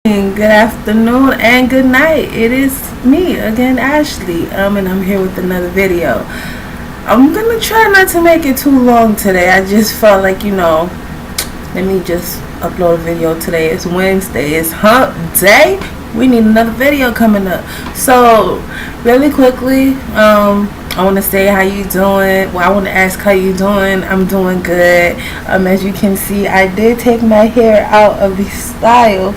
Good afternoon and good night. It is me again, Ashley. And I'm here with another video. I'm gonna try not to make it too long today. I just felt like, let me just upload a video today. It's Wednesday. It's hump day. We need another video coming up. So, really quickly, I want to say how you doing. Well, I want to ask how you doing. I'm doing good. As you can see, I did take my hair out of the style,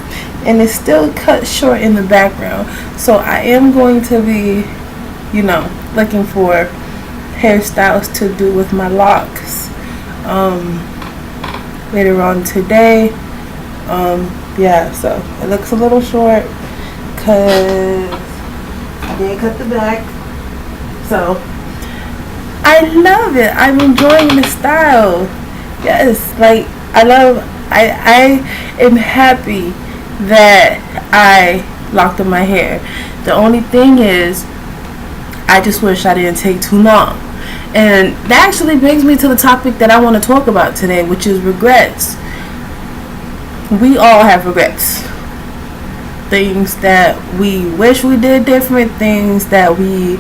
and it's still cut short in the background. So I am going to be, looking for hairstyles to do with my locks later on today. Yeah, so it looks a little short because I did cut the back. So I love it. I'm enjoying the style. Yes, like I am happy that I locked up my hair. The only thing is, I just wish I didn't take too long. And that actually brings me to the topic that I want to talk about today, which is regrets. We all have regrets. Things that we wish we did different, things that we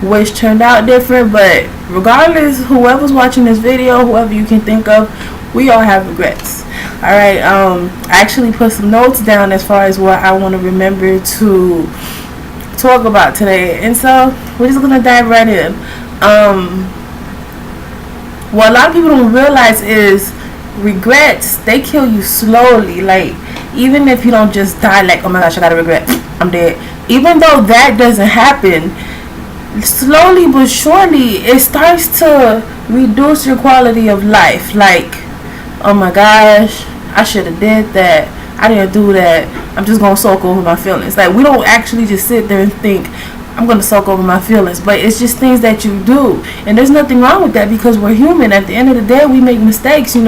wish turned out different, but regardless, whoever's watching this video, whoever you can think of, we all have regrets. Alright, I actually put some notes down as far as what I want to remember to talk about today, and so we're just gonna dive right in. What a lot of people don't realize is regrets, they kill you slowly. Like, even if you don't just die like, oh my gosh, I got a regret, I'm dead. Even though that doesn't happen, slowly but surely it starts to reduce your quality of life. Like, oh my gosh, I should have did that, I didn't do that, I'm just gonna soak over my feelings. Like, we don't actually just sit there and think, I'm gonna soak over my feelings, but it's just things that you do, and there's nothing wrong with that because we're human. At the end of the day, we make mistakes. We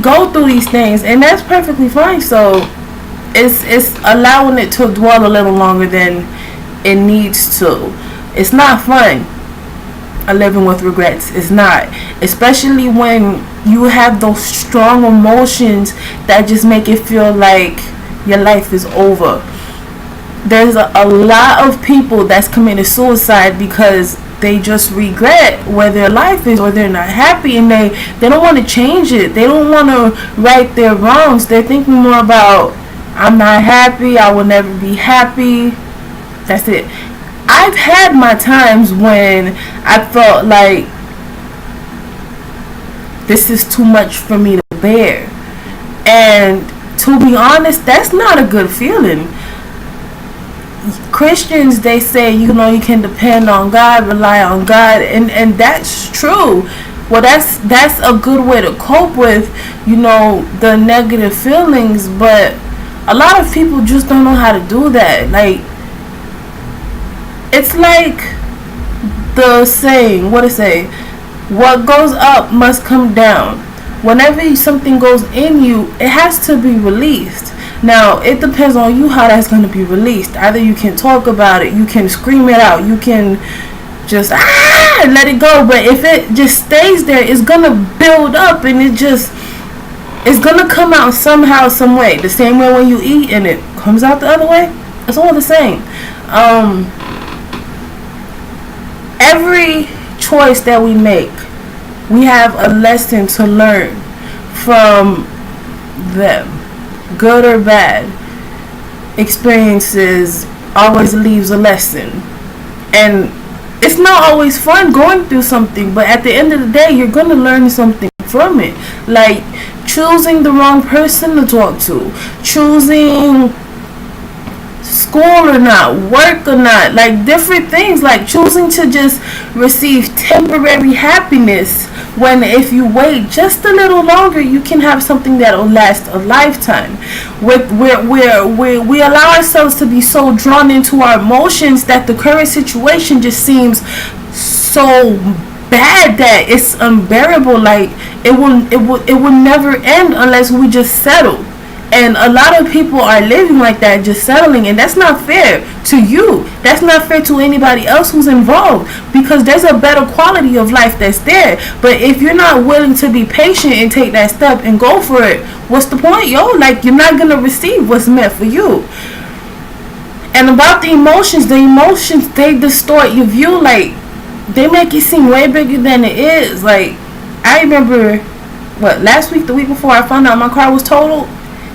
go through these things, and that's perfectly fine. So it's allowing it to dwell a little longer than it needs to. It's not fun living with regrets. It's not, especially when you have those strong emotions that just make it feel like your life is over. There's a lot of people that's committed suicide because they just regret where their life is, or they're not happy, and they don't want to change it. They don't want to right their wrongs. They're thinking more about, I'm not happy, I will never be happy. That's it. I've had my times when I felt like this is too much for me to bear, and to be honest, that's not a good feeling. Christians, they say, you can depend on God, rely on God, and that's true. Well, that's a good way to cope with, the negative feelings, but a lot of people just don't know how to do that. Like, it's like the saying, what it say? What goes up must come down. Whenever something goes in you, it has to be released. Now, it depends on you how that's going to be released. Either you can talk about it, you can scream it out, you can just let it go. But if it just stays there, it's going to build up, and it's going to come out somehow, some way. The same way when you eat and it comes out the other way. It's all the same. Every choice that we make, we have a lesson to learn from them. Good or bad, experiences always leaves a lesson, and it's not always fun going through something, but at the end of the day, you're gonna learn something from it. Like choosing the wrong person to talk to, choosing school or not, work or not, like different things, like choosing to just receive temporary happiness, when if you wait just a little longer, you can have something that will last a lifetime. We allow ourselves to be so drawn into our emotions that the current situation just seems so bad that it's unbearable. Like it will never end unless we just settle. And a lot of people are living like that, just settling, and that's not fair to you. That's not fair to anybody else who's involved, because there's a better quality of life that's there. But if you're not willing to be patient and take that step and go for it, what's the point, yo? Like, you're not gonna receive what's meant for you. And about the emotions, they distort your view. Like, they make it seem way bigger than it is. Like, I remember last week, the week before, I found out my car was totaled.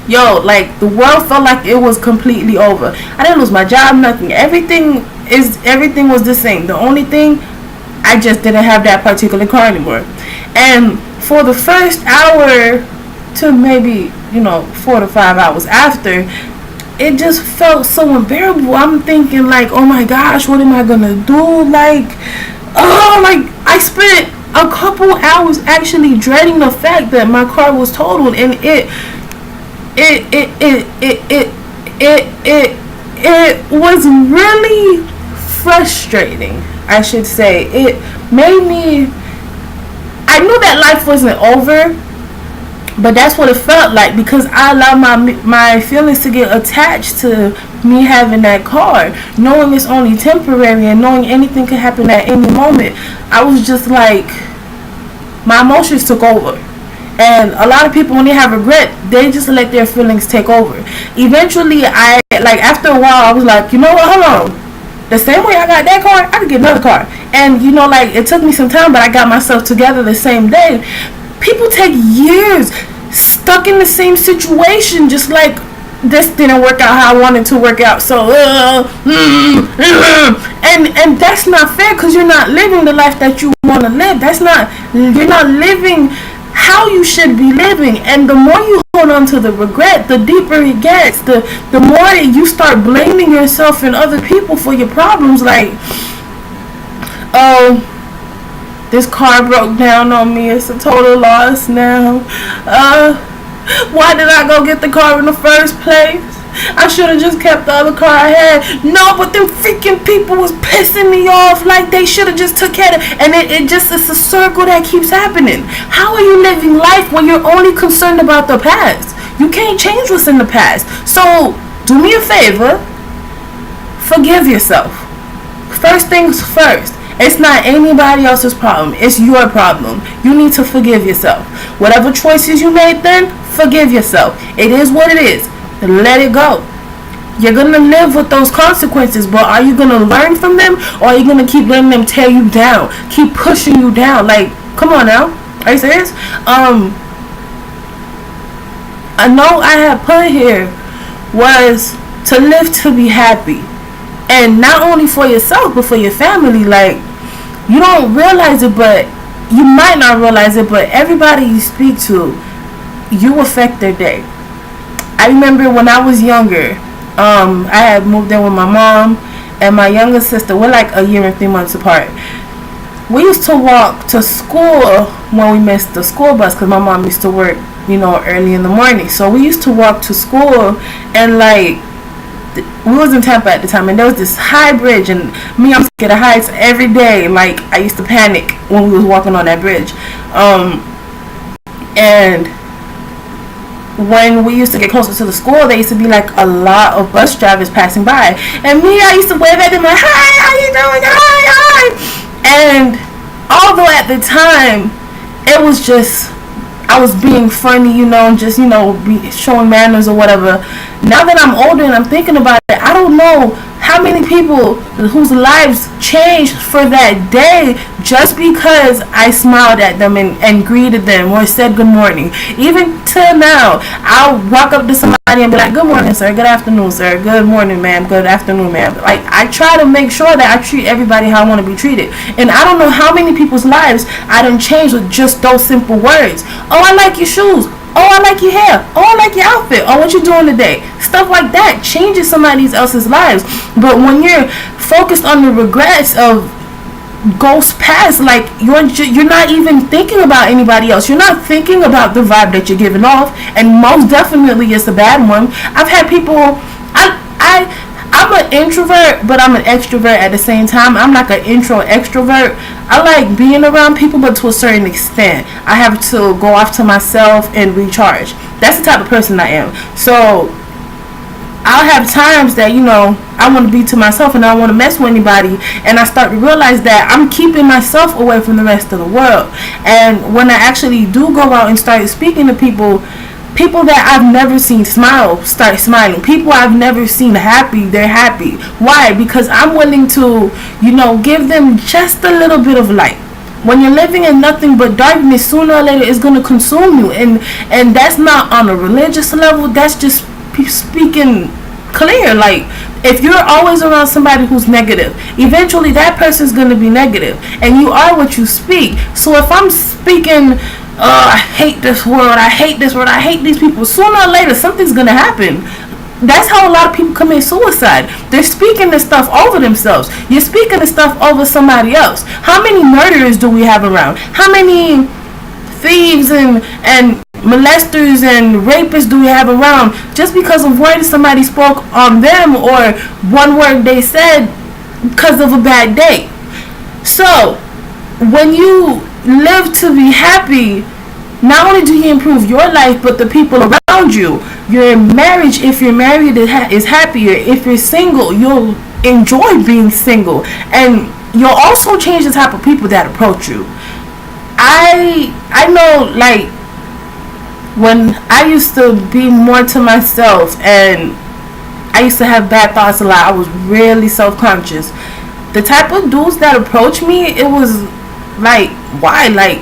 Yo, like, the world felt like it was completely over. I didn't lose my job, nothing. Everything was the same. The only thing, I just didn't have that particular car anymore. And for the first hour to maybe 4 to 5 hours after, it just felt so unbearable. I'm thinking, like, oh my gosh, what am I gonna do? Like, I spent a couple hours actually dreading the fact that my car was totaled, and it was really frustrating, I should say. It made me, I knew that life wasn't over, but that's what it felt like, because I allowed my feelings to get attached to me having that car, knowing it's only temporary and knowing anything could happen at any moment. I was just like, my emotions took over. And a lot of people, when they have regret, they just let their feelings take over. Eventually, after a while, I was like, you know what, hold on. The same way I got that car, I could get another car. And, it took me some time, but I got myself together the same day. People take years stuck in the same situation, just like, this didn't work out how I wanted to work out, so and that's not fair, because you're not living the life that you want to live. You're not living how you should be living. And the more you hold on to the regret, the deeper it gets, the more that you start blaming yourself and other people for your problems. Like, oh, this car broke down on me, it's a total loss now. Why did I go get the car in the first place? I should have just kept the other car I had. No, but them freaking people was pissing me off. Like, they should have just took care of it. And it's a circle that keeps happening. How are you living life when you're only concerned about the past? You can't change what's in the past. So, do me a favor. Forgive yourself. First things first. It's not anybody else's problem. It's your problem. You need to forgive yourself. Whatever choices you made then, forgive yourself. It is what it is. Let it go. You're going to live with those consequences, but are you going to learn from them, or are you going to keep letting them tear you down? Keep pushing you down? Like, come on now. Are you serious? A note I had put here was to live to be happy. And not only for yourself, but for your family. Like, you don't realize it, but you might not realize it, but everybody you speak to, you affect their day. I remember when I was younger, I had moved in with my mom and my younger sister. We're like a year and 3 months apart. We used to walk to school when we missed the school bus, because my mom used to work, early in the morning. So we used to walk to school, and like, we was in Tampa at the time, and there was this high bridge, and me, I'm scared of heights every day. Like, I used to panic when we was walking on that bridge. And when we used to get closer to the school, there used to be like a lot of bus drivers passing by, and me, I used to wave at them like, hi, how you doing, hi. And although at the time it was just, I was being funny, just showing manners or whatever. Now that I'm older and I'm thinking about it, I don't know how many people whose lives changed for that day just because I smiled at them and greeted them or said good morning. Even till now, I'll walk up to somebody and be like, good morning, sir, good afternoon, sir, good morning, ma'am, good afternoon, ma'am. Like, I try to make sure that I treat everybody how I want to be treated. And I don't know how many people's lives I done changed with just those simple words. Oh, I like your shoes. Oh, I like your hair. Oh, I like your outfit. Oh, what you doing today? Stuff like that changes somebody else's lives. But when you're focused on the regrets of ghosts past, like, you're not even thinking about anybody else. You're not thinking about the vibe that you're giving off, and most definitely it's a bad one. I've had people, I I'm an introvert, but I'm an extrovert at the same time. I'm like an intro extrovert. I like being around people, but to a certain extent. I have to go off to myself and recharge. That's the type of person I am. So I'll have times that, you know, I want to be to myself and I don't want to mess with anybody, and I start to realize that I'm keeping myself away from the rest of the world. And when I actually do go out and start speaking to people that I've never seen smile start smiling, people I've never seen happy, they're happy. Why? Because I'm willing to, you know, give them just a little bit of light. When you're living in nothing but darkness, sooner or later it's going to consume you, and that's not on a religious level, that's just speaking clear. Like, if you're always around somebody who's negative, eventually that person's going to be negative, and you are what you speak. So if I'm speaking, I hate this world, I hate this world, I hate these people, sooner or later something's going to happen. That's how a lot of people commit suicide. They're speaking this stuff over themselves. You're speaking this stuff over somebody else. How many murderers do we have around? How many thieves and molesters and rapists do we have around just because of words somebody spoke on them, or one word they said because of a bad day? So when you live to be happy, not only do you improve your life, but the people around you. Your marriage, if you're married, is happier. If you're single, you'll enjoy being single, and you'll also change the type of people that approach you. I know, like, when I used to be more to myself and I used to have bad thoughts a lot, I was really self-conscious. The type of dudes that approach me, it was like, why? Like,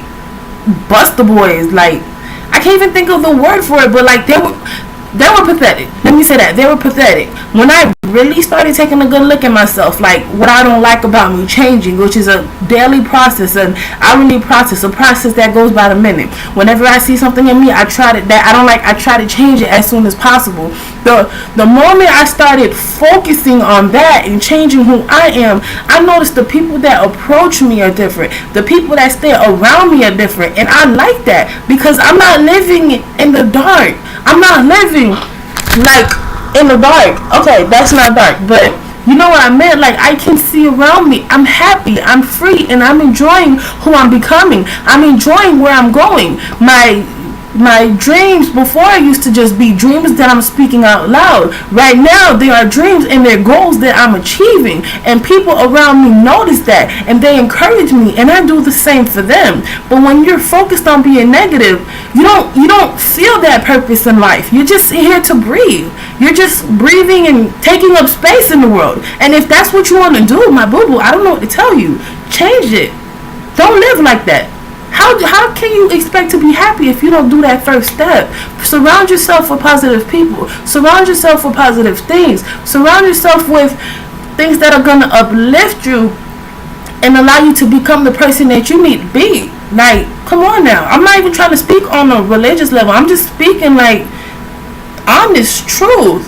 Buster Boys. Like, I can't even think of the word for it, but like, they were pathetic. Let me say that. They were pathetic. When I really started taking a good look at myself, like what I don't like about me changing, which is a daily process, an hourly process, a process that goes by the minute. Whenever I see something in me, I try to change it as soon as possible. The moment I started focusing on that and changing who I am, I noticed the people that approach me are different. The people that stay around me are different, and I like that because I'm not living in the dark. I'm not living like in the dark. Okay, that's not dark, but you know what I meant. Like, I can see around me. I'm happy, I'm free, and I'm enjoying who I'm becoming. I'm enjoying where I'm going. My dreams before used to just be dreams that I'm speaking out loud. Right now, they are dreams and they're goals that I'm achieving, and people around me notice that and they encourage me, and I do the same for them. But when you're focused on being negative, you don't feel that purpose in life. You're just here to breathe. You're just breathing and taking up space in the world. And if that's what you want to do, my boo-boo, I don't know what to tell you. Change it. Don't live like that. How can you expect to be happy if you don't do that first step? Surround yourself with positive people. Surround yourself with positive things. Surround yourself with things that are going to uplift you and allow you to become the person that you need to be. Like, come on now. I'm not even trying to speak on a religious level. I'm just speaking like honest truth.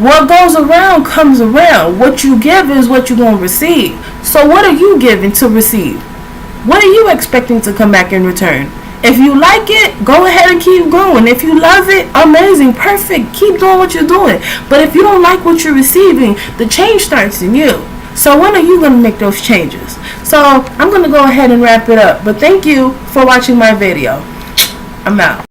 What goes around comes around. What you give is what you're going to receive. So what are you giving to receive? What are you expecting to come back in return? If you like it, go ahead and keep going. If you love it, amazing, perfect. Keep doing what you're doing. But if you don't like what you're receiving, the change starts in you. So when are you going to make those changes? So I'm going to go ahead and wrap it up. But thank you for watching my video. I'm out.